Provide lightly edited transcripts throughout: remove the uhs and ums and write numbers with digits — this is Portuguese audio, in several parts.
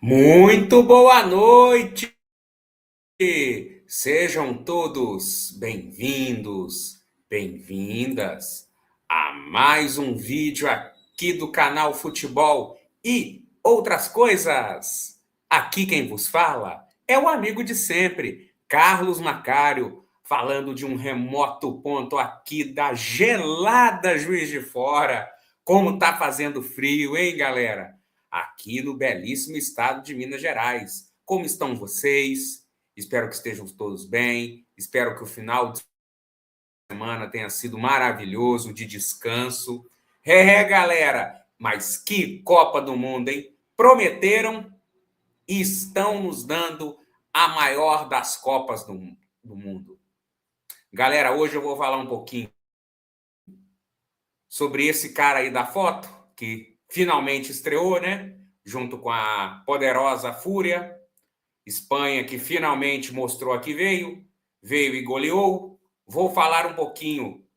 Muito boa noite! Sejam todos bem-vindos, bem-vindas a mais um vídeo aqui do canal Futebol e Outras Coisas. Aqui quem vos fala é o amigo de sempre, Carlos Macário, falando de um remoto ponto aqui da gelada Juiz de Fora. Como tá fazendo frio, hein, galera? Aqui no belíssimo estado de Minas Gerais. Como estão vocês? Espero que estejam todos bem. Espero que o final de semana tenha sido maravilhoso, de descanso. Galera! Mas que Copa do Mundo, hein? Prometeram e estão nos dando a maior das Copas do Mundo. Galera, hoje eu vou falar um pouquinho sobre esse cara aí da foto, que finalmente estreou, né? Junto com a poderosa Fúria. Espanha, que finalmente mostrou que veio e goleou. Vou falar um pouquinho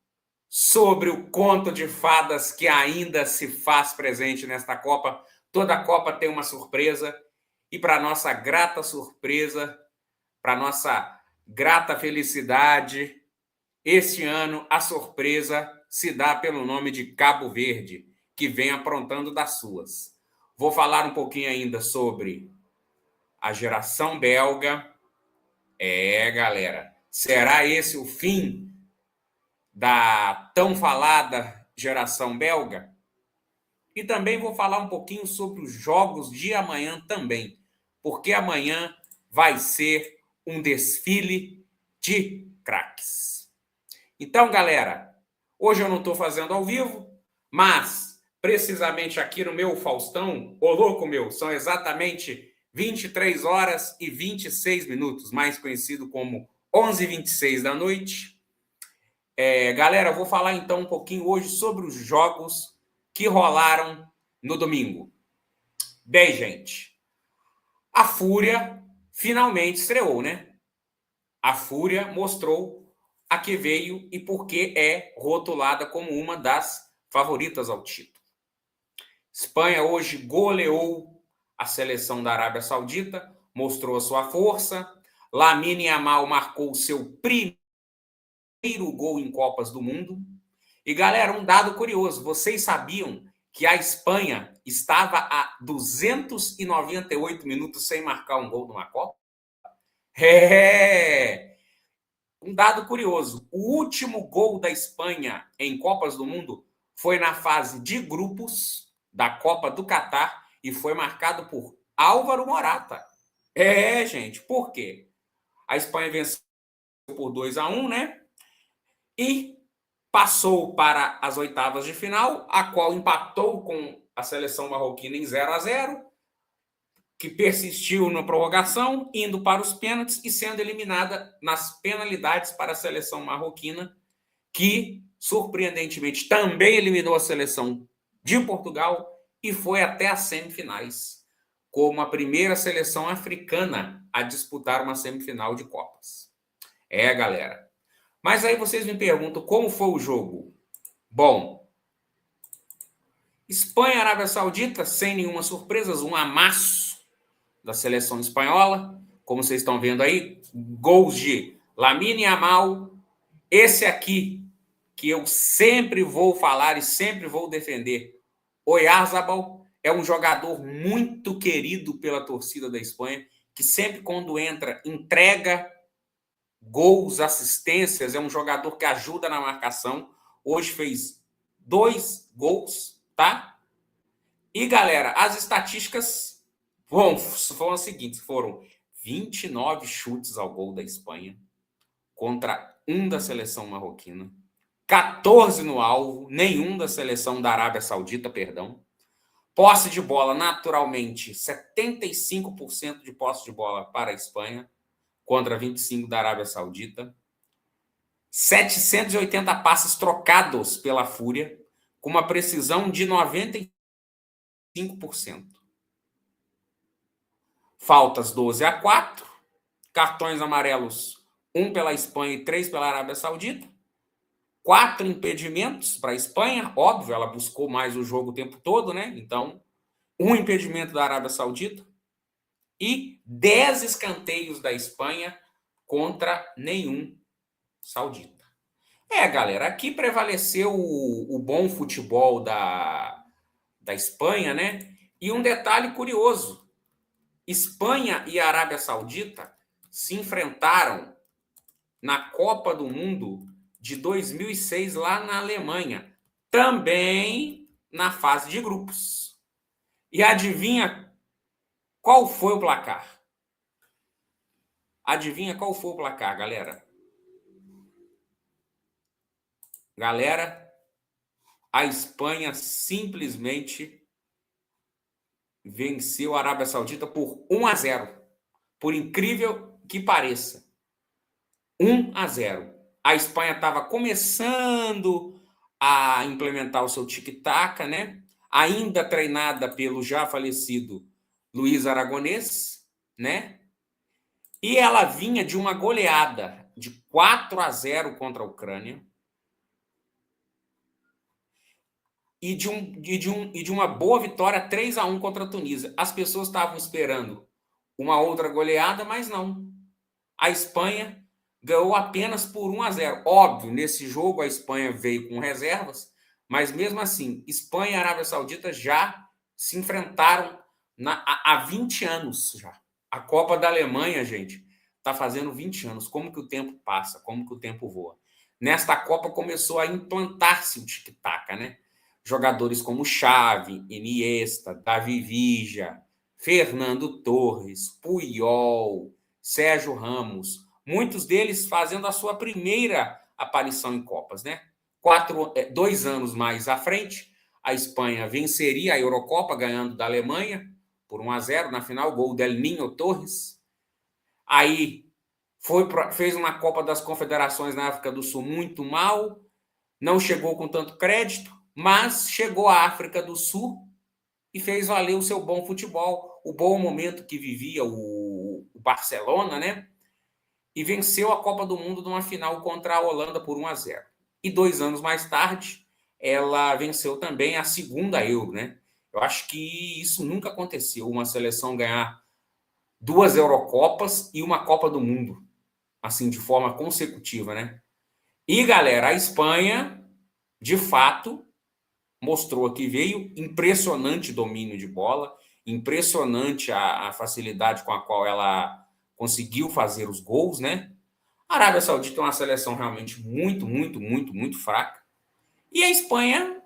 sobre o conto de fadas que ainda se faz presente nesta Copa. Toda Copa tem uma surpresa, e para nossa grata surpresa, para nossa grata felicidade, este ano a surpresa se dá pelo nome de Cabo Verde, que vem aprontando das suas. Vou falar um pouquinho ainda sobre a geração belga. Galera, será esse o fim da tão falada geração belga? E também vou falar um pouquinho sobre os jogos de amanhã também, porque amanhã vai ser um desfile de craques. Então, galera, hoje eu não estou fazendo ao vivo, mas precisamente aqui no meu Faustão, ô louco meu, são exatamente 23 horas e 26 minutos, mais conhecido como 11h26 da noite. Galera, eu vou falar então um pouquinho hoje sobre os jogos que rolaram no domingo. Bem, gente, a Fúria finalmente estreou, né? A Fúria mostrou a que veio e por que é rotulada como uma das favoritas ao título. Espanha hoje goleou a seleção da Arábia Saudita, mostrou a sua força. Lamine Yamal marcou o seu primeiro gol em Copas do Mundo. E, galera, um dado curioso: vocês sabiam que a Espanha estava a 298 minutos sem marcar um gol numa Copa? É! Um dado curioso: o último gol da Espanha em Copas do Mundo foi na fase de grupos da Copa do Catar e foi marcado por Álvaro Morata. Gente, por quê? A Espanha venceu por 2-1, né? E passou para as oitavas de final, a qual empatou com a seleção marroquina em 0-0, que persistiu na prorrogação, indo para os pênaltis e sendo eliminada nas penalidades para a seleção marroquina, que, surpreendentemente, também eliminou a seleção de Portugal e foi até as semifinais, como a primeira seleção africana a disputar uma semifinal de Copas. Galera. Mas aí vocês me perguntam como foi o jogo. Bom, Espanha e Arábia Saudita, sem nenhuma surpresa, um amasso da seleção espanhola. Como vocês estão vendo aí, gols de Lamine Yamal. Esse aqui, que eu sempre vou falar e sempre vou defender, Oyarzabal, é um jogador muito querido pela torcida da Espanha, que sempre quando entra, entrega gols, assistências, é um jogador que ajuda na marcação. Hoje fez 2 gols, tá? E, galera, as estatísticas foram as seguintes: foram 29 chutes ao gol da Espanha contra 1 da seleção marroquina, 14 no alvo, nenhum da seleção da Arábia Saudita, perdão. Posse de bola, naturalmente, 75% de posse de bola para a Espanha, contra 25% da Arábia Saudita. 780 passes trocados pela Fúria, com uma precisão de 95%. Faltas 12-4, cartões amarelos 1 pela Espanha e 3 pela Arábia Saudita. 4 impedimentos para a Espanha, óbvio, ela buscou mais o jogo o tempo todo, né? Então, 1 impedimento da Arábia Saudita. e 10 escanteios da Espanha contra nenhum saudita. Galera, aqui prevaleceu o bom futebol da Espanha, né? E um detalhe curioso: Espanha e Arábia Saudita se enfrentaram na Copa do Mundo de 2006 lá na Alemanha, também na fase de grupos. E adivinha qual foi o placar? Adivinha qual foi o placar, galera? Galera, a Espanha simplesmente venceu a Arábia Saudita por 1-0. Por incrível que pareça. 1-0. A Espanha estava começando a implementar o seu tic-tac, né? Ainda treinada pelo já falecido Luiz Aragonês, né? E ela vinha de uma goleada de 4-0 contra a Ucrânia e de uma boa vitória 3-1 contra a Tunísia. As pessoas estavam esperando uma outra goleada, mas não. A Espanha ganhou apenas por 1-0. Óbvio, nesse jogo a Espanha veio com reservas, mas mesmo assim, Espanha e Arábia Saudita já se enfrentaram há 20 anos já. A Copa da Alemanha, gente, está fazendo 20 anos. Como que o tempo passa? Como que o tempo voa? Nesta Copa começou a implantar-se o tic-tac, né? Jogadores como Xavi, Iniesta, Davi Villa, Fernando Torres, Puyol, Sérgio Ramos, muitos deles fazendo a sua primeira aparição em Copas, né? 2 anos mais à frente, a Espanha venceria a Eurocopa ganhando da Alemanha por 1-0 na final, gol del Niño Torres. Aí fez uma Copa das Confederações na África do Sul muito mal, não chegou com tanto crédito, mas chegou à África do Sul e fez valer o seu bom futebol, o bom momento que vivia o Barcelona, né? E venceu a Copa do Mundo numa final contra a Holanda por 1-0. E 2 anos mais tarde, ela venceu também a segunda Euro, né? Eu acho que isso nunca aconteceu, uma seleção ganhar 2 Eurocopas e uma Copa do Mundo, assim, de forma consecutiva, né? E, galera, a Espanha, de fato, mostrou que veio impressionante domínio de bola, impressionante a facilidade com a qual ela conseguiu fazer os gols, né? A Arábia Saudita é uma seleção realmente muito, muito, muito, muito fraca. E a Espanha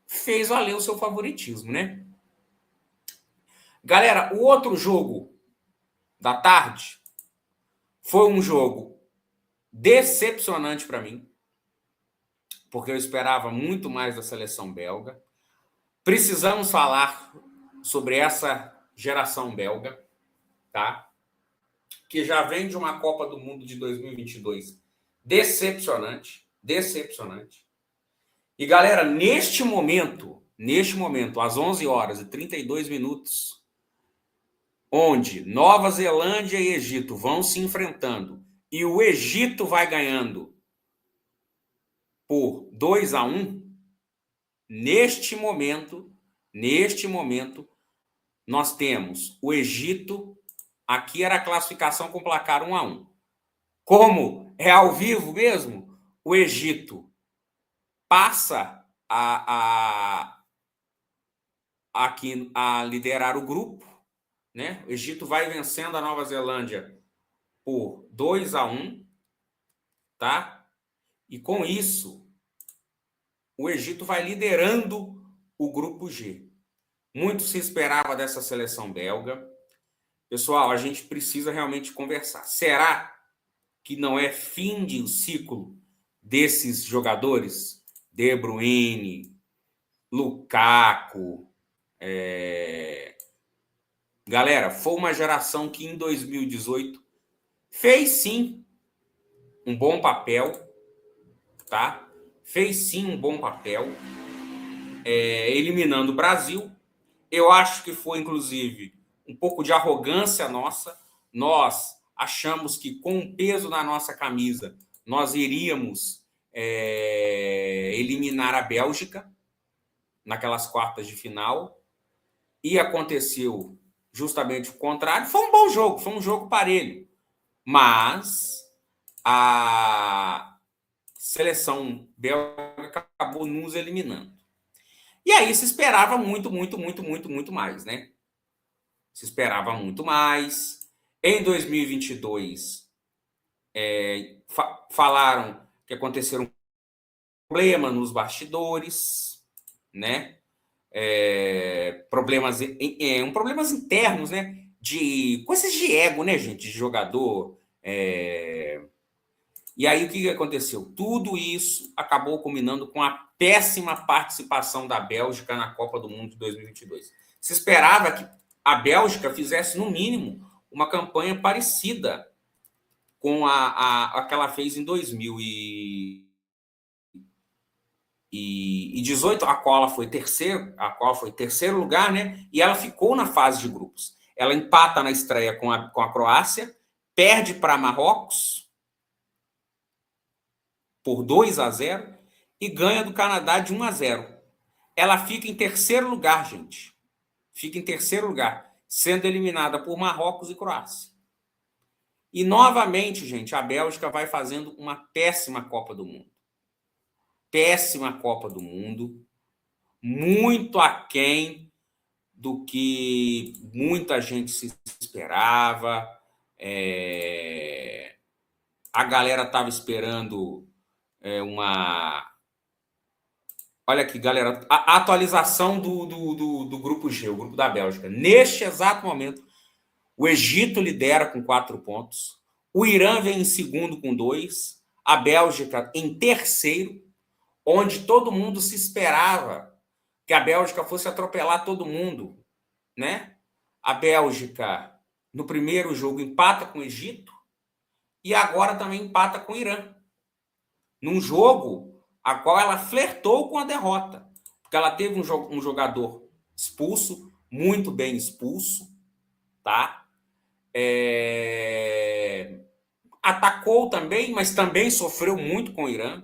fez valer o seu favoritismo, né? Galera, o outro jogo da tarde foi um jogo decepcionante para mim, porque eu esperava muito mais da seleção belga. Precisamos falar sobre essa geração belga, tá? Que já vem de uma Copa do Mundo de 2022 decepcionante, decepcionante. E, galera, neste momento, às 11 horas e 32 minutos, onde Nova Zelândia e Egito vão se enfrentando e o Egito vai ganhando por 2-1, neste momento, nós temos o Egito, aqui era a classificação com placar 1-1. Como é ao vivo mesmo, o Egito passa aqui a liderar o grupo, né? O Egito vai vencendo a Nova Zelândia por 2-1, tá? E com isso, o Egito vai liderando o grupo G. Muito se esperava dessa seleção belga. Pessoal, a gente precisa realmente conversar. Será que não é fim de ciclo desses jogadores? De Bruyne, Lukaku. Galera, foi uma geração que em 2018 fez sim um bom papel, tá? Fez sim um bom papel, eliminando o Brasil. Eu acho que foi, inclusive, um pouco de arrogância nossa. Nós achamos que, com o peso na nossa camisa, nós iríamos eliminar a Bélgica naquelas quartas de final. E aconteceu justamente o contrário. Foi um bom jogo, foi um jogo parelho. Mas a seleção belga acabou nos eliminando. E aí se esperava muito mais, né? Se esperava muito mais. Em 2022, falaram que aconteceram problemas nos bastidores, né? Problemas internos, né? De coisas de ego, né, gente? De jogador. E aí o que aconteceu? Tudo isso acabou culminando com a péssima participação da Bélgica na Copa do Mundo de 2022. Se esperava que a Bélgica fizesse, no mínimo, uma campanha parecida com a que ela fez em 2018, a qual foi terceiro lugar, né? E ela ficou na fase de grupos. Ela empata na estreia com a Croácia, perde para Marrocos por 2-0 e ganha do Canadá de 1-0. Ela fica em terceiro lugar, gente. Fica em terceiro lugar, sendo eliminada por Marrocos e Croácia. E, novamente, gente, a Bélgica vai fazendo uma péssima Copa do Mundo. Péssima Copa do Mundo. Muito aquém do que muita gente se esperava. A galera estava esperando uma... Olha aqui, galera, a atualização do grupo G, o grupo da Bélgica. Neste exato momento, o Egito lidera com 4 pontos, o Irã vem em segundo com 2, a Bélgica em terceiro, onde todo mundo se esperava que a Bélgica fosse atropelar todo mundo, né? A Bélgica, no primeiro jogo, empata com o Egito e agora também empata com o Irã. Num jogo a qual ela flertou com a derrota, porque ela teve um jogador expulso, muito bem expulso, tá? Atacou também, mas também sofreu muito com o Irã.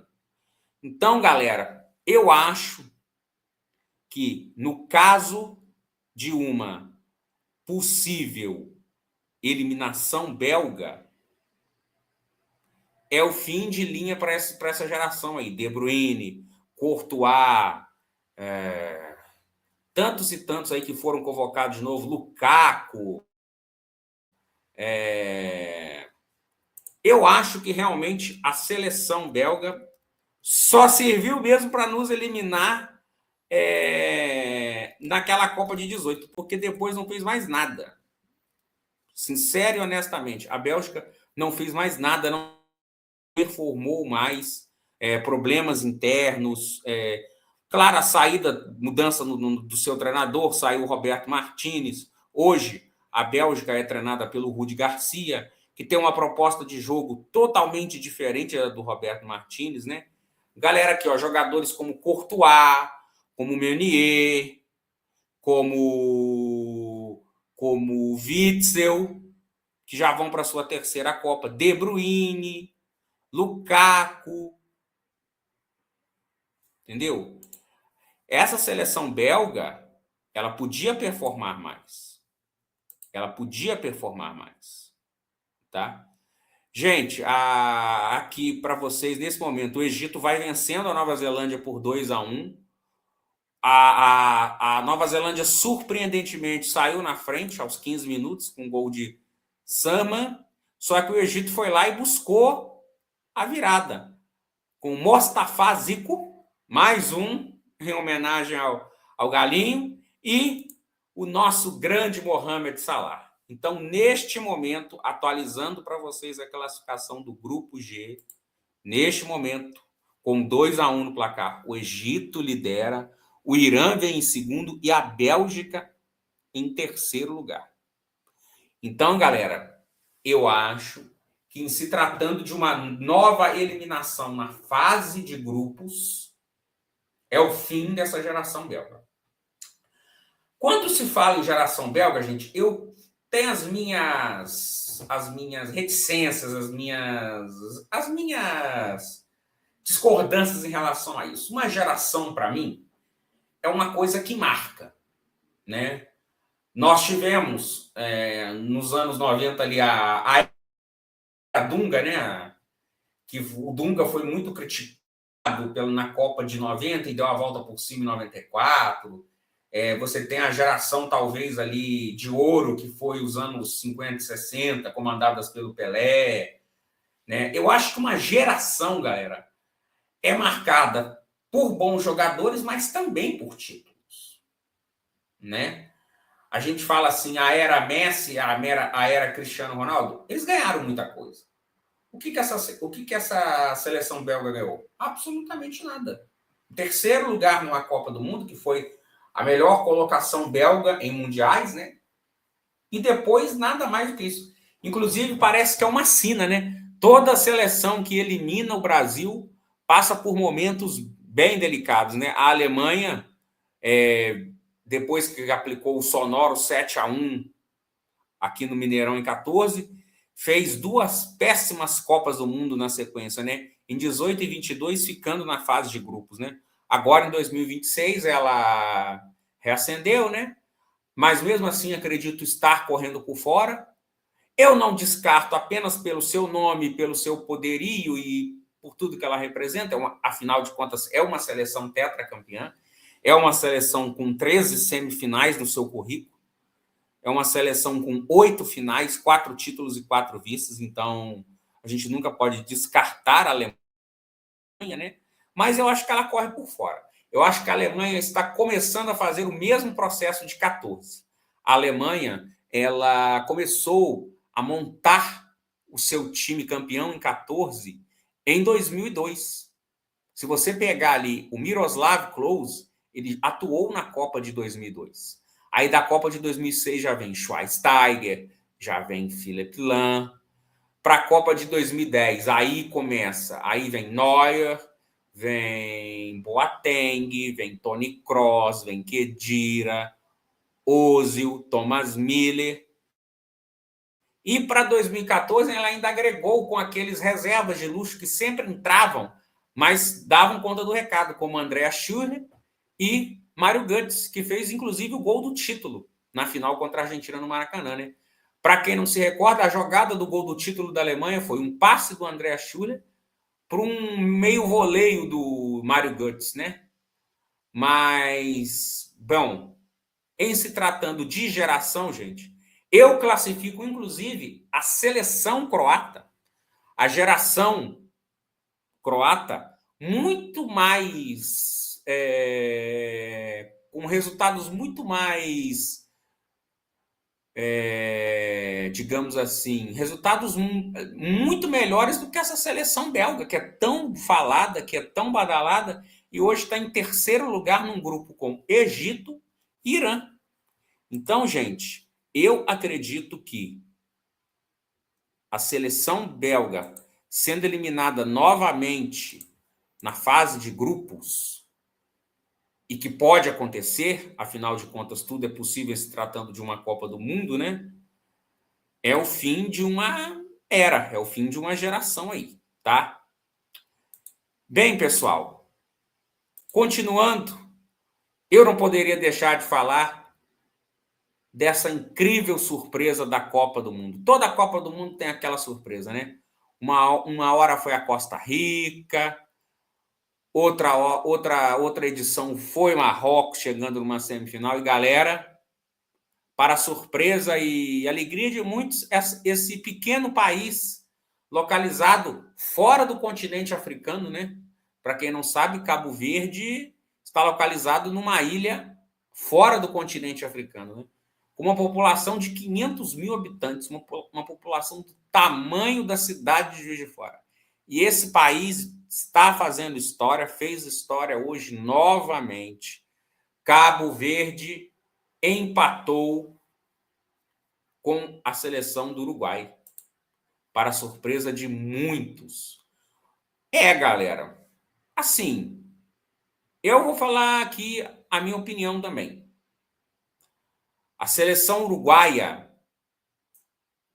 Então, galera, eu acho que no caso de uma possível eliminação belga, é o fim de linha para essa geração aí. De Bruyne, Courtois, tantos e tantos aí que foram convocados de novo, Lukaku. Eu acho que realmente a seleção belga só serviu mesmo para nos eliminar naquela Copa de 18, porque depois não fez mais nada. Sincero e honestamente, a Bélgica não fez mais nada, não performou mais, problemas internos, claro, a saída, mudança do seu treinador, saiu o Roberto Martínez. Hoje, a Bélgica é treinada pelo Rudi Garcia, que tem uma proposta de jogo totalmente diferente da do Roberto Martínez, né? Galera aqui, ó, jogadores como Courtois, como Meunier, como Witzel, que já vão para a sua terceira Copa, De Bruyne, Lukaku, entendeu? Essa seleção belga, ela podia performar mais. Ela podia performar mais, tá? Gente, aqui para vocês, nesse momento, o Egito vai vencendo a Nova Zelândia por 2-1. A Nova Zelândia, surpreendentemente, saiu na frente aos 15 minutos com um gol de Sama, só que o Egito foi lá e buscou a virada com Mostafa Zico, mais um, em homenagem ao Galinho, e o nosso grande Mohamed Salah. Então, neste momento, atualizando para vocês a classificação do grupo G, neste momento, com 2-1 no placar, o Egito lidera, o Irã vem em segundo e a Bélgica em terceiro lugar. Então, galera, eu acho que, em se tratando de uma nova eliminação na fase de grupos, é o fim dessa geração belga. Quando se fala em geração belga, gente, eu tenho as minhas reticências, as minhas discordâncias em relação a isso. Uma geração, para mim, é uma coisa que marca, né? Nós tivemos, nos anos 90, ali, a Dunga, né? Que o Dunga foi muito criticado na Copa de 90 e deu a volta por cima em 94. Você tem a geração, talvez, ali de ouro, que foi os anos 50 e 60, comandadas pelo Pelé. Né? Eu acho que uma geração, galera, é marcada por bons jogadores, mas também por títulos. Né? A gente fala assim, a era Messi, a era Cristiano Ronaldo, eles ganharam muita coisa. O que essa seleção belga ganhou? Absolutamente nada. Terceiro lugar numa Copa do Mundo, que foi a melhor colocação belga em mundiais, né? E depois nada mais do que isso. Inclusive, parece que é uma sina, né? Toda seleção que elimina o Brasil passa por momentos bem delicados, né? A Alemanha, depois que aplicou o sonoro 7-1 aqui no Mineirão em 14, fez 2 péssimas Copas do Mundo na sequência, né? Em 18 e 22, ficando na fase de grupos, né? Agora, em 2026, ela reacendeu, né? Mas, mesmo assim, acredito estar correndo por fora. Eu não descarto apenas pelo seu nome, pelo seu poderio e por tudo que ela representa. Afinal de contas, é uma seleção tetracampeã. É uma seleção com 13 semifinais no seu currículo. É uma seleção com 8 finais, 4 títulos e 4 vices. Então, a gente nunca pode descartar a Alemanha, né? Mas eu acho que ela corre por fora. Eu acho que a Alemanha está começando a fazer o mesmo processo de 14. A Alemanha, ela começou a montar o seu time campeão em 14 em 2002. Se você pegar ali o Miroslav Klose, ele atuou na Copa de 2002. Aí da Copa de 2006 já vem Schweinsteiger, já vem Philipp Lahm. Para a Copa de 2010, aí começa, aí vem Neuer, vem Boateng, vem Toni Kroos, vem Khedira, Ozil, Thomas Müller. E para 2014 ela ainda agregou com aqueles reservas de luxo que sempre entravam, mas davam conta do recado, como Andrea Schürrle e Mário Götze, que fez inclusive o gol do título na final contra a Argentina no Maracanã, né? Para quem não se recorda, a jogada do gol do título da Alemanha foi um passe do Andrea Schürrle para um meio voleio do Mário Götze, né? Mas, bom, em se tratando de geração, gente, eu classifico, inclusive, a seleção croata, a geração croata, muito mais... com resultados muito mais... digamos assim, resultados muito melhores do que essa seleção belga, que é tão falada, que é tão badalada, e hoje está em terceiro lugar num grupo com Egito e Irã. Então, gente, eu acredito que a seleção belga, sendo eliminada novamente na fase de grupos, e que pode acontecer, afinal de contas, tudo é possível se tratando de uma Copa do Mundo, né? É o fim de uma era, é o fim de uma geração aí, tá? Bem, pessoal, continuando, eu não poderia deixar de falar dessa incrível surpresa da Copa do Mundo. Toda a Copa do Mundo tem aquela surpresa, né? Uma hora foi a Costa Rica, outra edição foi Marrocos chegando numa semifinal. E, galera, para a surpresa e alegria de muitos, esse pequeno país localizado fora do continente africano, né? Para quem não sabe, Cabo Verde está localizado numa ilha fora do continente africano, né? Com uma população de 500 mil habitantes, uma população do tamanho da cidade de Juiz de Fora. E esse país está fazendo história, fez história hoje novamente. Cabo Verde empatou com a seleção do Uruguai, para a surpresa de muitos. Galera, assim, eu vou falar aqui a minha opinião também. A seleção uruguaia,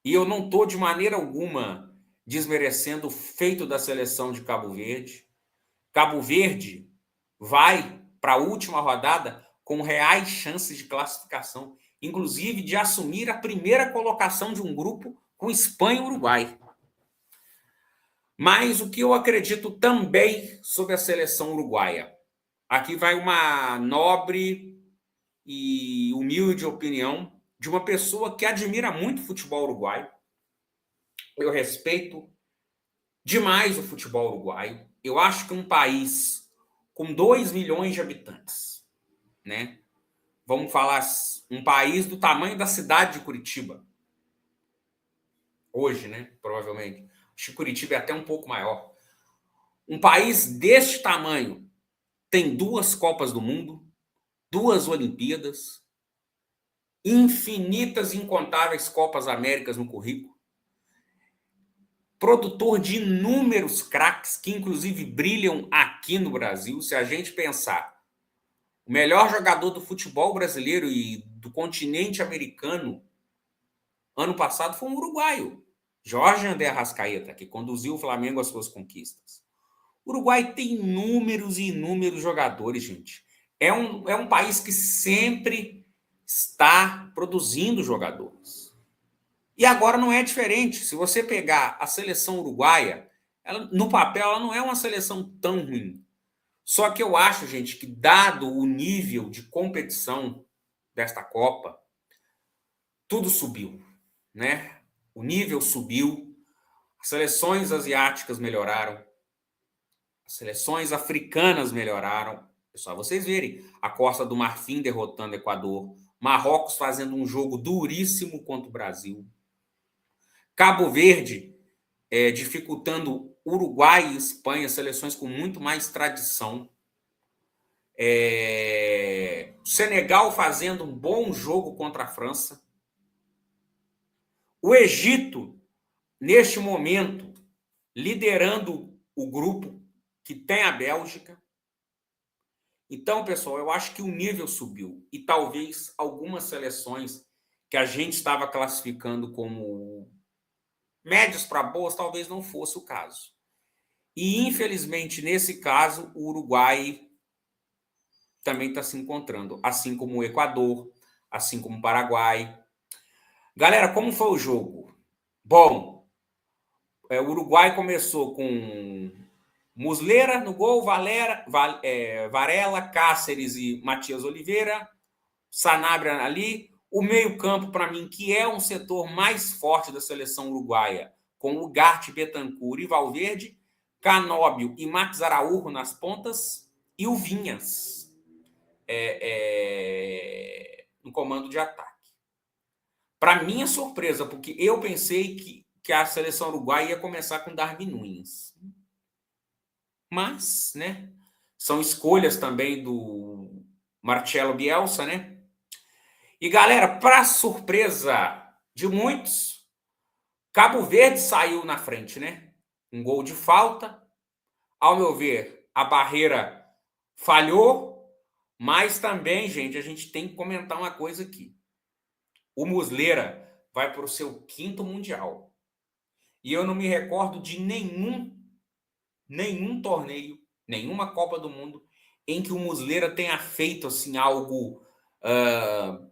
e eu não estou de maneira alguma desmerecendo o feito da seleção de Cabo Verde. Cabo Verde vai para a última rodada com reais chances de classificação. inclusive de assumir a primeira colocação de um grupo com Espanha e Uruguai. Mas o que eu acredito também sobre a seleção uruguaia? Aqui vai uma nobre e humilde opinião de uma pessoa que admira muito o futebol uruguaio. Eu respeito demais o futebol uruguaio. Eu acho que um país com 2 milhões de habitantes, né? Vamos falar um país do tamanho da cidade de Curitiba. Hoje, né? Provavelmente. Acho que Curitiba é até um pouco maior. Um país deste tamanho tem 2 Copas do Mundo, 2 Olimpíadas, infinitas e incontáveis Copas Américas no currículo, produtor de inúmeros craques que inclusive brilham aqui no Brasil. Se a gente pensar, o melhor jogador do futebol brasileiro e do continente americano ano passado foi um uruguaio, Jorge André Arrascaeta, que conduziu o Flamengo às suas conquistas. O Uruguai tem inúmeros e inúmeros jogadores, gente. É um país que sempre está produzindo jogadores. E agora não é diferente. Se você pegar a seleção uruguaia, no papel ela não é uma seleção tão ruim. Só que eu acho, gente, que dado o nível de competição desta Copa, tudo subiu, né? O nível subiu, as seleções asiáticas melhoraram, as seleções africanas melhoraram. É só vocês verem a Costa do Marfim derrotando o Equador, Marrocos fazendo um jogo duríssimo contra o Brasil, Cabo Verde dificultando Uruguai e Espanha, seleções com muito mais tradição. Senegal fazendo um bom jogo contra a França. O Egito, neste momento, liderando o grupo que tem a Bélgica. Então, pessoal, eu acho que o nível subiu. E talvez algumas seleções que a gente estava classificando como médias para boas, talvez não fosse o caso. E, infelizmente, nesse caso, o Uruguai também está se encontrando, assim como o Equador, assim como o Paraguai. Galera, como foi o jogo? Bom, o Uruguai começou com Muslera no gol, Varela, Cáceres e Matias Oliveira, Sanabria ali. O meio-campo, para mim, que é um setor mais forte da seleção uruguaia, com Ugarte, Betancur e Valverde, Canóbio e Max Araújo nas pontas e o Vinhas no comando de ataque. Para minha surpresa, porque eu pensei que a seleção uruguaia ia começar com Darwin Núñez. Mas, né, são escolhas também do Marcelo Bielsa, né? E, galera, para surpresa de muitos, Cabo Verde saiu na frente, né? Um gol de falta. Ao meu ver, a barreira falhou, mas também, gente, a gente tem que comentar uma coisa aqui. O Muslera vai para o seu 5º Mundial. E eu não me recordo de nenhum torneio, nenhuma Copa do Mundo, em que o Muslera tenha feito assim, algo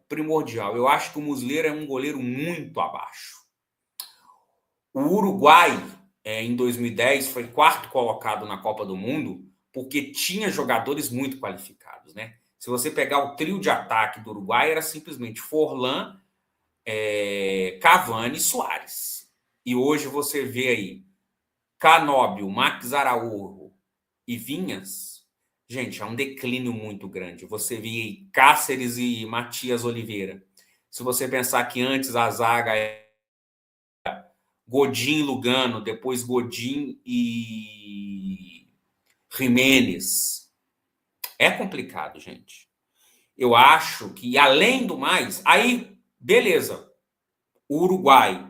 primordial. Eu acho que o Muslera é um goleiro muito abaixo. O Uruguai, em 2010, foi 4º colocado na Copa do Mundo porque tinha jogadores muito qualificados, né? Se você pegar o trio de ataque do Uruguai, era simplesmente Forlán, Cavani e Suárez. E hoje você vê aí Canóbio, Max Araújo e Vinhas. Gente, é um declínio muito grande. Você vê aí Cáceres e Matias Oliveira. Se você pensar que antes a zaga Godin e Lugano, depois Godin e Jiménez. É complicado, gente. Eu acho que, além do mais, aí, beleza, o Uruguai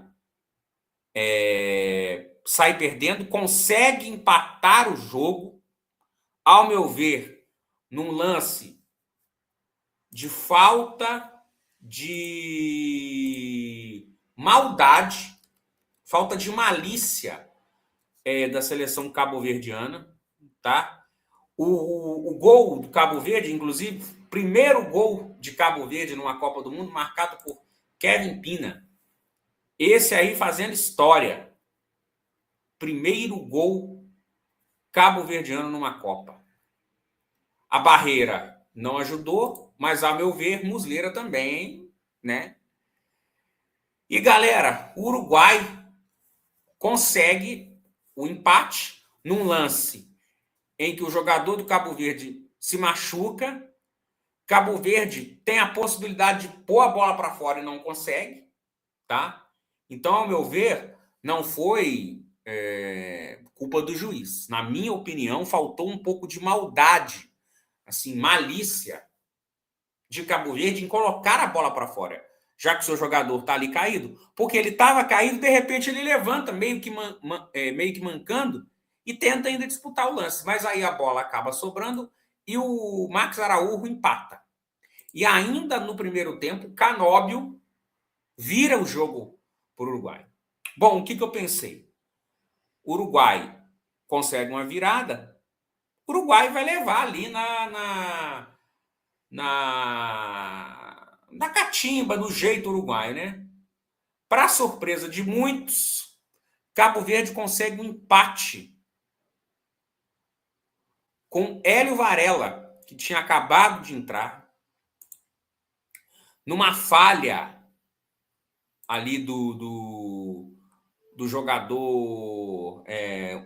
sai perdendo, consegue empatar o jogo, ao meu ver, num lance de falta de maldade, falta de malícia da seleção cabo-verdiana, tá? O gol do Cabo Verde, inclusive, primeiro gol de Cabo Verde numa Copa do Mundo, marcado por Kevin Pina. Esse aí fazendo história. Primeiro gol cabo-verdiano numa Copa. A barreira não ajudou, mas, a meu ver, Muslera também, né? E, galera, o Uruguai consegue o empate num lance em que o jogador do Cabo Verde se machuca. Cabo Verde tem a possibilidade de pôr a bola para fora e não consegue, tá? Então, ao meu ver, não foi culpa do juiz. Na minha opinião, faltou um pouco de maldade, assim, malícia de Cabo Verde em colocar a bola para fora, já que o seu jogador está ali caído, porque ele estava caído, de repente ele levanta, meio que mancando, e tenta ainda disputar o lance. Mas aí a bola acaba sobrando e o Max Araújo empata. E ainda no primeiro tempo, Canóbio vira o jogo para o Uruguai. Bom, o que eu pensei? O Uruguai consegue uma virada, o Uruguai vai levar ali na catimba, no jeito uruguaio, né? Para surpresa de muitos, Cabo Verde consegue um empate com Hélio Varela, que tinha acabado de entrar, numa falha ali do jogador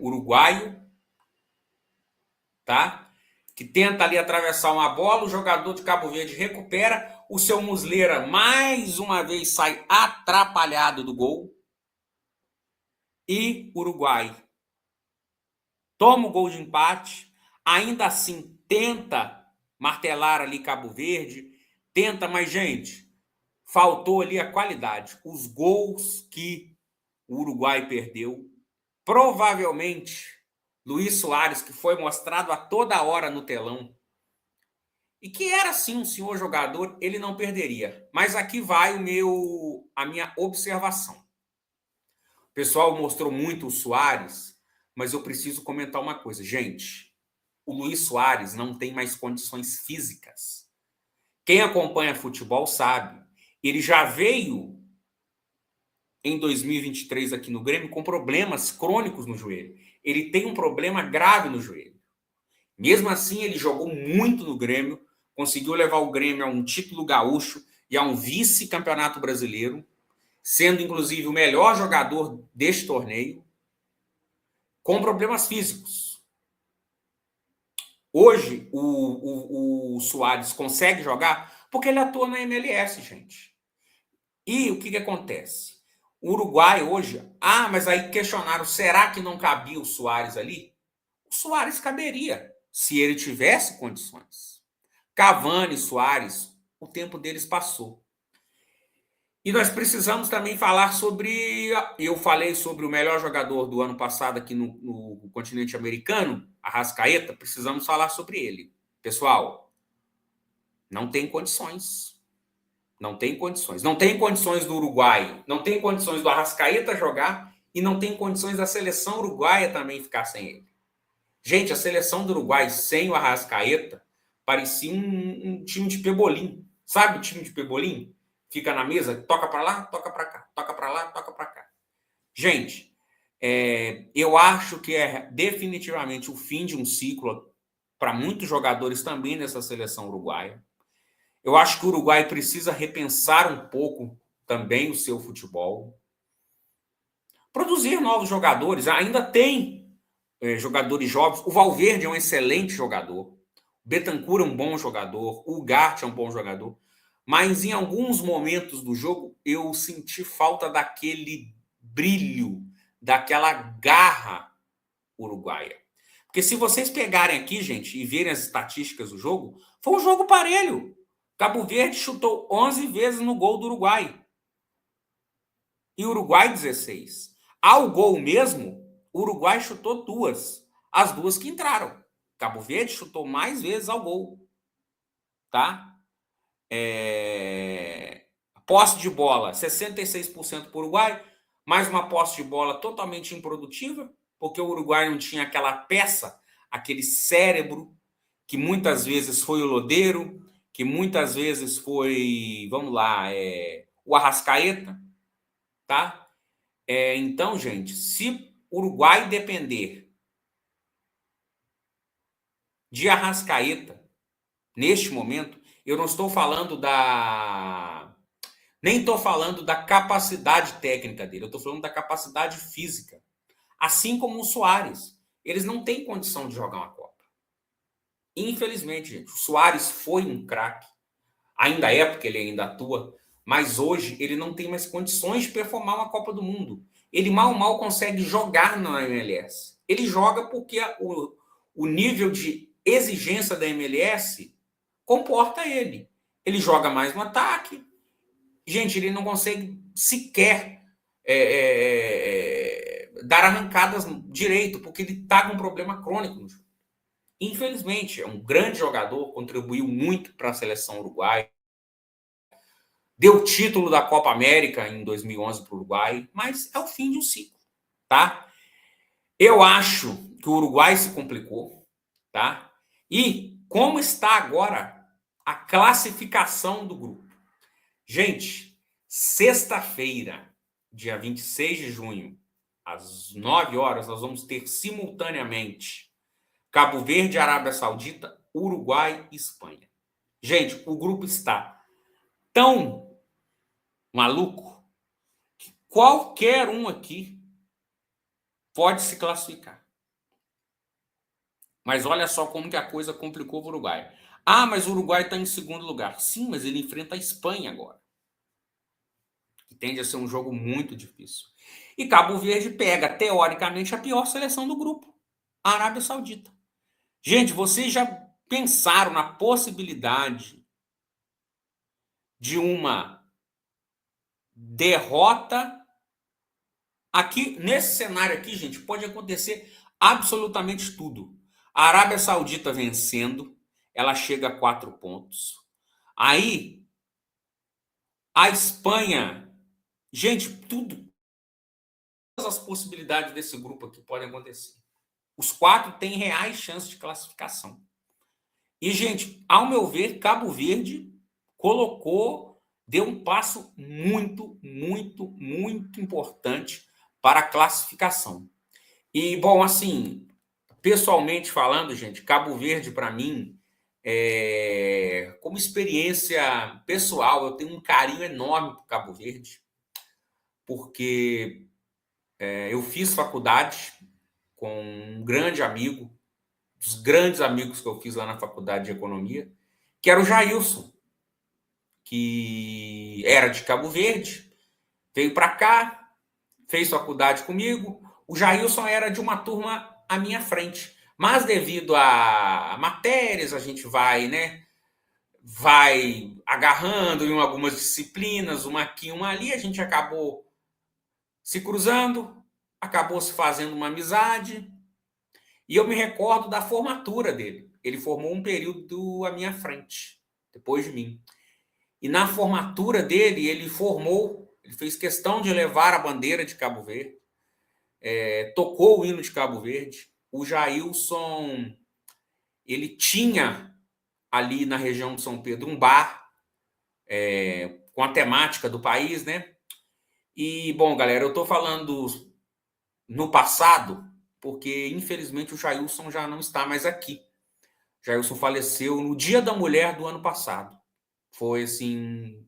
uruguaio, tá? Que tenta ali atravessar uma bola, o jogador de Cabo Verde recupera, o seu Muslera mais uma vez sai atrapalhado do gol e Uruguai toma o gol de empate, ainda assim tenta martelar ali Cabo Verde, tenta, mas, gente, faltou ali a qualidade. Os gols que o Uruguai perdeu, provavelmente Luís Soares, que foi mostrado a toda hora no telão, e que era sim um senhor jogador, ele não perderia. Mas aqui vai a minha observação. O pessoal mostrou muito o Soares, mas eu preciso comentar uma coisa. Gente, o Luís Soares não tem mais condições físicas. Quem acompanha futebol sabe. Ele já veio em 2023 aqui no Grêmio com problemas crônicos no joelho. Ele tem um problema grave no joelho. Mesmo assim, ele jogou muito no Grêmio, conseguiu levar o Grêmio a um título gaúcho e a um vice-campeonato brasileiro, sendo inclusive o melhor jogador deste torneio, com problemas físicos. Hoje, o Soares consegue jogar porque ele atua na MLS, gente. E o que acontece? O Uruguai hoje... mas aí questionaram, será que não cabia o Soares ali? O Soares caberia, se ele tivesse condições. Cavani, Soares, o tempo deles passou. E nós precisamos também falar sobre... Eu falei sobre o melhor jogador do ano passado aqui no continente americano, Arrascaeta, precisamos falar sobre ele. Pessoal, não tem condições. Não tem condições. Não tem condições do Uruguai, não tem condições do Arrascaeta jogar e não tem condições da seleção uruguaia também ficar sem ele. Gente, a seleção do Uruguai sem o Arrascaeta parecia um time de pebolim. Sabe o time de pebolim? Fica na mesa, toca para lá, toca para cá, toca para lá, toca para cá. Gente, eu acho que é definitivamente o fim de um ciclo para muitos jogadores também nessa seleção uruguaia. Eu acho que o Uruguai precisa repensar um pouco também o seu futebol. Produzir novos jogadores. Ainda tem jogadores jovens. O Valverde é um excelente jogador. O Bentancur é um bom jogador. O Ugarte é um bom jogador. Mas em alguns momentos do jogo eu senti falta daquele brilho, daquela garra uruguaia. Porque se vocês pegarem aqui, gente, e verem as estatísticas do jogo, foi um jogo parelho. Cabo Verde chutou 11 vezes no gol do Uruguai. E o Uruguai 16. Ao gol mesmo, o Uruguai chutou 2. As 2 que entraram. Cabo Verde chutou mais vezes ao gol. Tá? Posse de bola, 66% para o Uruguai. Mais uma posse de bola totalmente improdutiva, porque o Uruguai não tinha aquela peça, aquele cérebro que muitas vezes foi o Lodeiro, que muitas vezes foi, vamos lá, o Arrascaeta, tá? Então, gente, se o Uruguai depender de Arrascaeta, neste momento, eu não estou falando nem estou falando da capacidade técnica dele, eu estou falando da capacidade física. Assim como o Suárez. Eles não têm condição de jogar uma Copa. Infelizmente, gente, o Suárez foi um craque. Ainda é porque ele ainda atua, mas hoje ele não tem mais condições de performar uma Copa do Mundo. Ele mal consegue jogar na MLS. Ele joga porque o nível de exigência da MLS comporta ele. Ele joga mais no ataque. Gente, ele não consegue sequer dar arrancadas direito, porque ele está com um problema crônico no jogo. Infelizmente, é um grande jogador, contribuiu muito para a seleção uruguaia, deu o título da Copa América em 2011 para o Uruguai, mas é o fim de um ciclo, tá? Eu acho que o Uruguai se complicou, tá? E como está agora a classificação do grupo? Gente, sexta-feira, dia 26 de junho, às 9 horas, nós vamos ter simultaneamente Cabo Verde, Arábia Saudita, Uruguai e Espanha. Gente, o grupo está tão maluco que qualquer um aqui pode se classificar. Mas olha só como que a coisa complicou para o Uruguai. Ah, mas o Uruguai está em segundo lugar. Sim, mas ele enfrenta a Espanha agora, que tende a ser um jogo muito difícil. E Cabo Verde pega, teoricamente, a pior seleção do grupo, a Arábia Saudita. Gente, vocês já pensaram na possibilidade de uma derrota aqui, nesse cenário aqui, gente, pode acontecer absolutamente tudo. A Arábia Saudita vencendo, ela chega a 4 pontos. Aí, a Espanha, gente, tudo, todas as possibilidades desse grupo aqui podem acontecer. Os 4 têm reais chances de classificação. E, gente, ao meu ver, Cabo Verde deu um passo muito importante para a classificação. E, bom, assim, pessoalmente falando, gente, Cabo Verde, para mim, como experiência pessoal, eu tenho um carinho enorme por Cabo Verde, porque eu fiz faculdade com um grande amigo, dos grandes amigos que eu fiz lá na faculdade de economia, que era o Jailson, que era de Cabo Verde, veio para cá, fez faculdade comigo. O Jailson era de uma turma à minha frente, mas devido a matérias, a gente vai agarrando em algumas disciplinas, uma aqui, uma ali, a gente acabou se cruzando, acabou se fazendo uma amizade. E eu me recordo da formatura dele. Ele formou um período à minha frente, depois de mim. E na formatura dele, ele fez questão de levar a bandeira de Cabo Verde, tocou o hino de Cabo Verde. O Jailson, ele tinha ali na região de São Pedro um bar com a temática do país, né? E, bom, galera, eu estou falando no passado, porque infelizmente o Jailson já não está mais aqui. O Jailson faleceu no Dia da Mulher do ano passado. Foi, assim,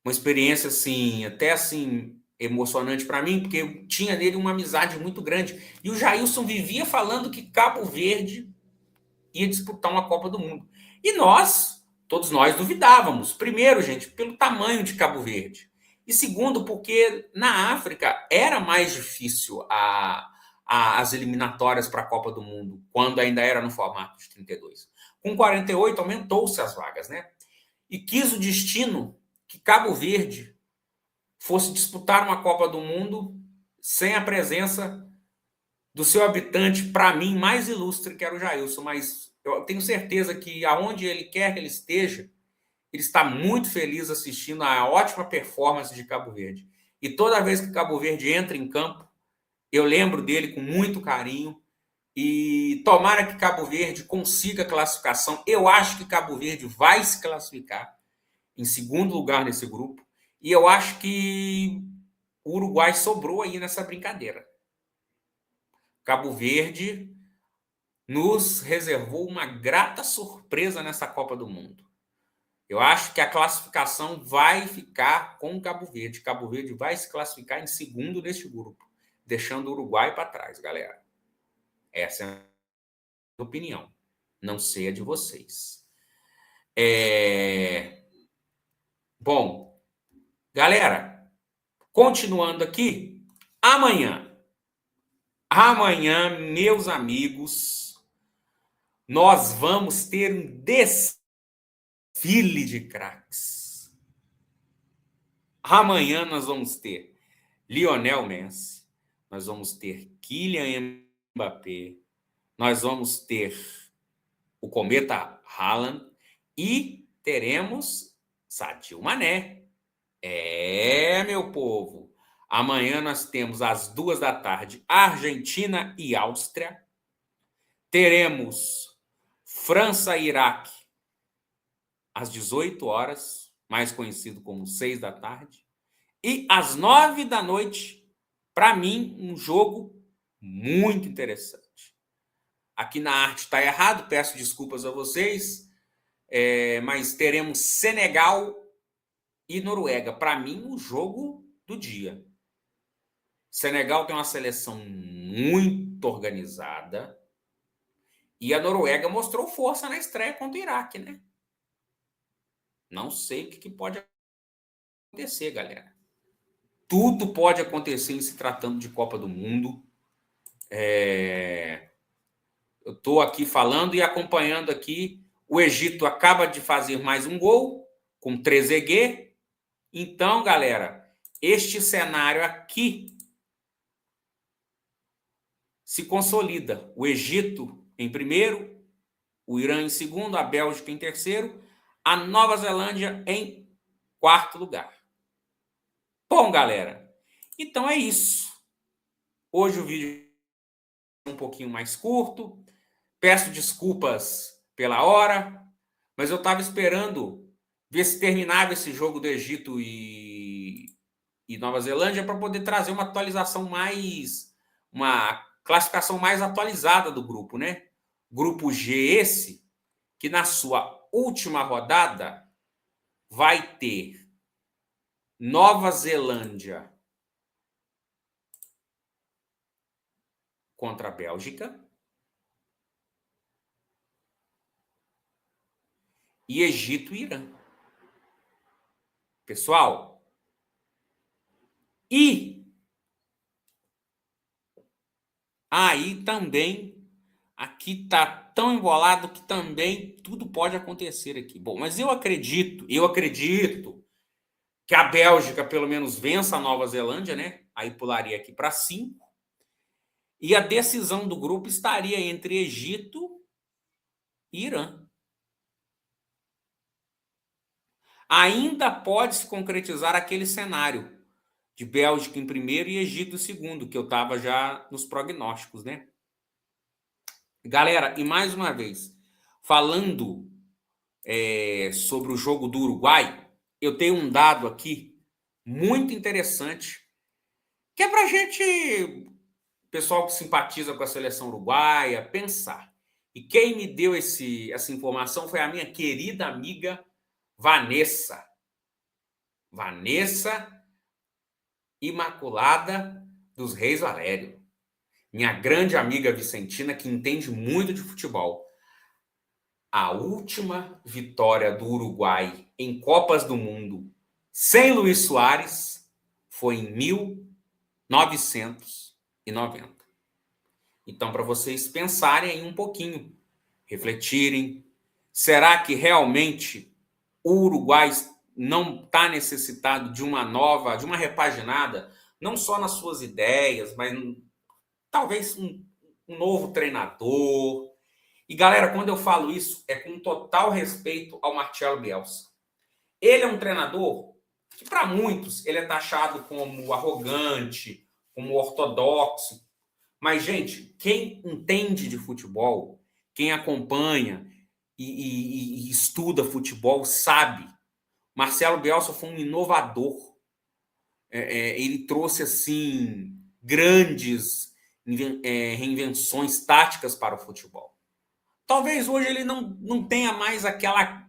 uma experiência, assim, até assim, emocionante para mim, porque eu tinha nele uma amizade muito grande. E o Jailson vivia falando que Cabo Verde ia disputar uma Copa do Mundo. E todos nós duvidávamos. Primeiro, gente, pelo tamanho de Cabo Verde. E segundo, porque na África era mais difícil as eliminatórias para a Copa do Mundo, quando ainda era no formato de 32. Com 48, aumentou-se as vagas, né? E quis o destino que Cabo Verde fosse disputar uma Copa do Mundo sem a presença do seu habitante, para mim, mais ilustre, que era o Jailson. Mas eu tenho certeza que aonde ele quer que ele esteja, ele está muito feliz assistindo a ótima performance de Cabo Verde. E toda vez que Cabo Verde entra em campo, eu lembro dele com muito carinho E tomara que Cabo Verde consiga classificação. Eu acho que Cabo Verde vai se classificar em segundo lugar nesse grupo. E eu acho que o Uruguai sobrou aí nessa brincadeira. Cabo Verde nos reservou uma grata surpresa nessa Copa do Mundo. Eu acho que a classificação vai ficar com Cabo Verde. Cabo Verde vai se classificar em segundo neste grupo, deixando o Uruguai para trás, galera. Essa é a minha opinião. Não sei a de vocês. Bom, galera, continuando aqui, amanhã, meus amigos, nós vamos ter um desfile de craques. Amanhã nós vamos ter Lionel Messi, nós vamos ter Kylian Mbappé, nós vamos ter o Cometa Haaland e teremos Sadio Mané. Meu povo, amanhã nós temos às 14h Argentina e Áustria. Teremos França e Iraque às 18h, mais conhecido como 18h. E às 21h, para mim, um jogo muito interessante. Aqui na arte está errado, peço desculpas a vocês, mas teremos Senegal e Noruega. Para mim, o jogo do dia. Senegal tem uma seleção muito organizada e a Noruega mostrou força na estreia contra o Iraque, né? Não sei o que pode acontecer, galera. Tudo pode acontecer em se tratando de Copa do Mundo. Eu estou aqui falando e acompanhando aqui. O Egito acaba de fazer mais um gol com Trezeguet. Então, galera, este cenário aqui se consolida. O Egito em primeiro, o Irã em segundo, a Bélgica em terceiro, a Nova Zelândia em quarto lugar. Bom, galera, então é isso. Hoje o vídeo é um pouquinho mais curto. Peço desculpas pela hora, mas eu estava esperando ver se terminava esse jogo do Egito e Nova Zelândia para poder trazer uma atualização uma classificação mais atualizada do grupo, né? Grupo G esse, que na sua última rodada vai ter Nova Zelândia contra a Bélgica e Egito e Irã. Pessoal, e aí também, aqui tá tão embolado que também tudo pode acontecer aqui. Bom, mas eu acredito que a Bélgica pelo menos vença a Nova Zelândia, né? Aí pularia aqui para 5. E a decisão do grupo estaria entre Egito e Irã. Ainda pode se concretizar aquele cenário de Bélgica em primeiro e Egito em segundo, que eu estava já nos prognósticos, né? Galera, e mais uma vez, falando sobre o jogo do Uruguai, eu tenho um dado aqui muito interessante, que é para a gente, pessoal que simpatiza com a seleção uruguaia, pensar. E quem me deu essa informação foi a minha querida amiga Vanessa. Vanessa Imaculada dos Reis Valério. Minha grande amiga vicentina que entende muito de futebol. A última vitória do Uruguai em Copas do Mundo sem Luís Soares foi em 1990. Então, para vocês pensarem aí um pouquinho, refletirem, será que realmente o Uruguai não está necessitado de uma repaginada, não só nas suas ideias, mas talvez um novo treinador? E, galera, quando eu falo isso, é com total respeito ao Marcelo Bielsa. Ele é um treinador que, para muitos, ele é taxado como arrogante, como ortodoxo. Mas, gente, quem entende de futebol, quem acompanha e estuda futebol, sabe. Marcelo Bielsa foi um inovador. Ele trouxe, assim, grandes reinvenções táticas para o futebol. Talvez hoje ele não tenha mais aquela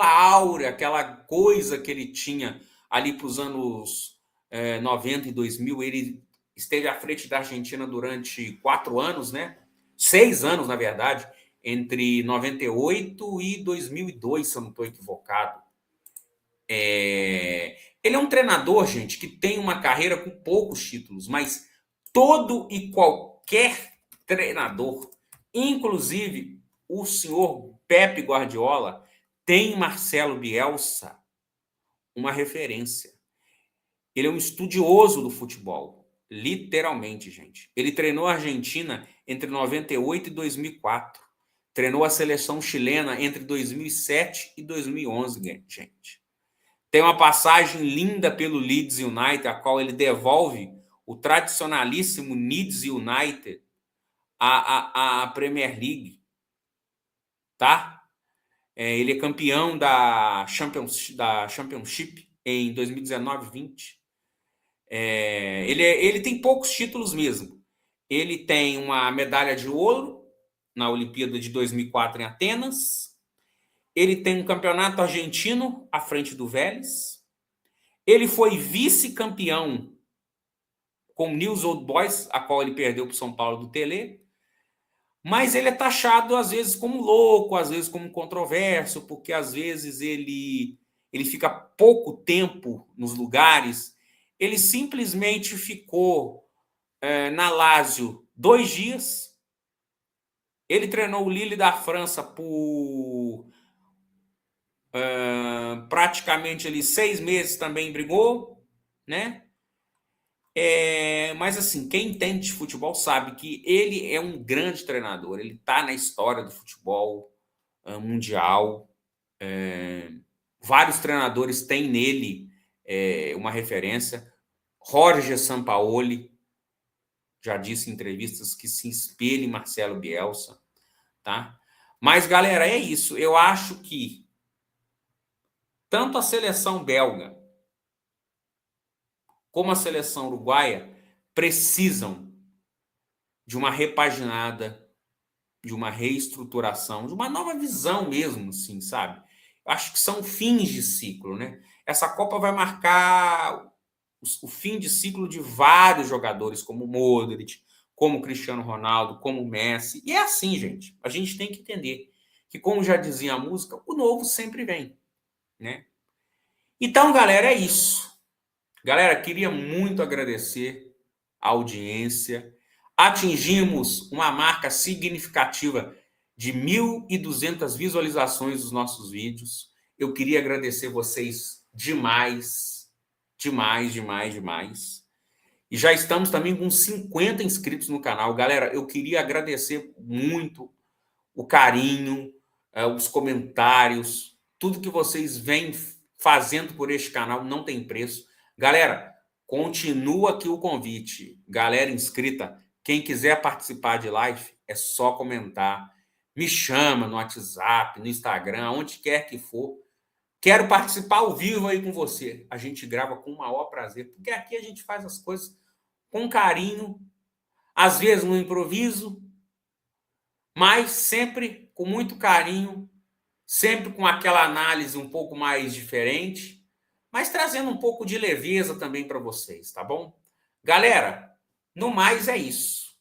aura, aquela coisa que ele tinha ali para os anos 90 e 2000. Ele esteve à frente da Argentina durante 4 anos, né? 6 anos, na verdade, entre 98 e 2002, se eu não estou equivocado. Ele é um treinador, gente, que tem uma carreira com poucos títulos, mas todo e qualquer treinador, inclusive o senhor Pepe Guardiola, tem Marcelo Bielsa uma referência. Ele é um estudioso do futebol, literalmente, gente. Ele treinou a Argentina entre 98 e 2004. Treinou a seleção chilena entre 2007 e 2011, gente. Tem uma passagem linda pelo Leeds United, a qual ele devolve o tradicionalíssimo Leeds United à Premier League. Tá? Ele é campeão da Championship em 2019-20. Ele tem poucos títulos mesmo. Ele tem uma medalha de ouro na Olimpíada de 2004 em Atenas. Ele tem um campeonato argentino à frente do Vélez. Ele foi vice-campeão com o News Old Boys, a qual ele perdeu para o São Paulo do Tele. Mas ele é taxado, às vezes, como louco, às vezes como controverso, porque, às vezes, ele fica pouco tempo nos lugares. Ele simplesmente ficou na Lazio 2 dias. Ele treinou o Lille da França por praticamente ali 6 meses, também brigou, né? Mas assim, quem entende de futebol sabe que ele é um grande treinador. Ele está na história do futebol mundial. Vários treinadores têm nele uma referência. Jorge Sampaoli já disse em entrevistas que se espelha em Marcelo Bielsa, tá? Mas, galera, é isso. Eu acho que tanto a seleção belga como a seleção uruguaia precisam de uma repaginada, de uma reestruturação, de uma nova visão mesmo, assim, sabe? Eu acho que são fins de ciclo, né? Essa Copa vai marcar o fim de ciclo de vários jogadores, como o Modric, como o Cristiano Ronaldo, como o Messi. E é assim, gente. A gente tem que entender que, como já dizia a música, o novo sempre vem, né? Então, galera, é isso. Galera, queria muito agradecer a audiência. Atingimos uma marca significativa de 1.200 visualizações dos nossos vídeos. Eu queria agradecer vocês demais, demais, demais, demais. E já estamos também com 50 inscritos no canal. Galera, eu queria agradecer muito o carinho, os comentários, tudo que vocês vêm fazendo por este canal não tem preço. Galera, continua aqui o convite. Galera inscrita, quem quiser participar de live, é só comentar. Me chama no WhatsApp, no Instagram, onde quer que for. Quero participar ao vivo aí com você. A gente grava com o maior prazer, porque aqui a gente faz as coisas com carinho, às vezes no improviso, mas sempre com muito carinho, sempre com aquela análise um pouco mais diferente, mas trazendo um pouco de leveza também para vocês, tá bom? Galera, no mais é isso.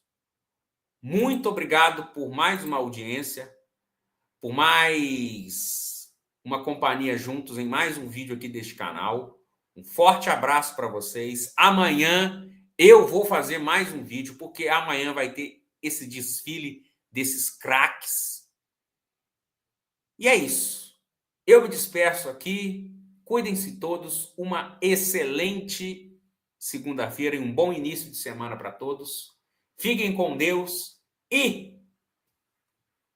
Muito obrigado por mais uma audiência, por mais uma companhia juntos em mais um vídeo aqui deste canal. Um forte abraço para vocês. Amanhã eu vou fazer mais um vídeo, porque amanhã vai ter esse desfile desses craques. E é isso. Eu me despeço aqui. Cuidem-se todos. Uma excelente segunda-feira e um bom início de semana para todos. Fiquem com Deus e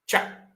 tchau!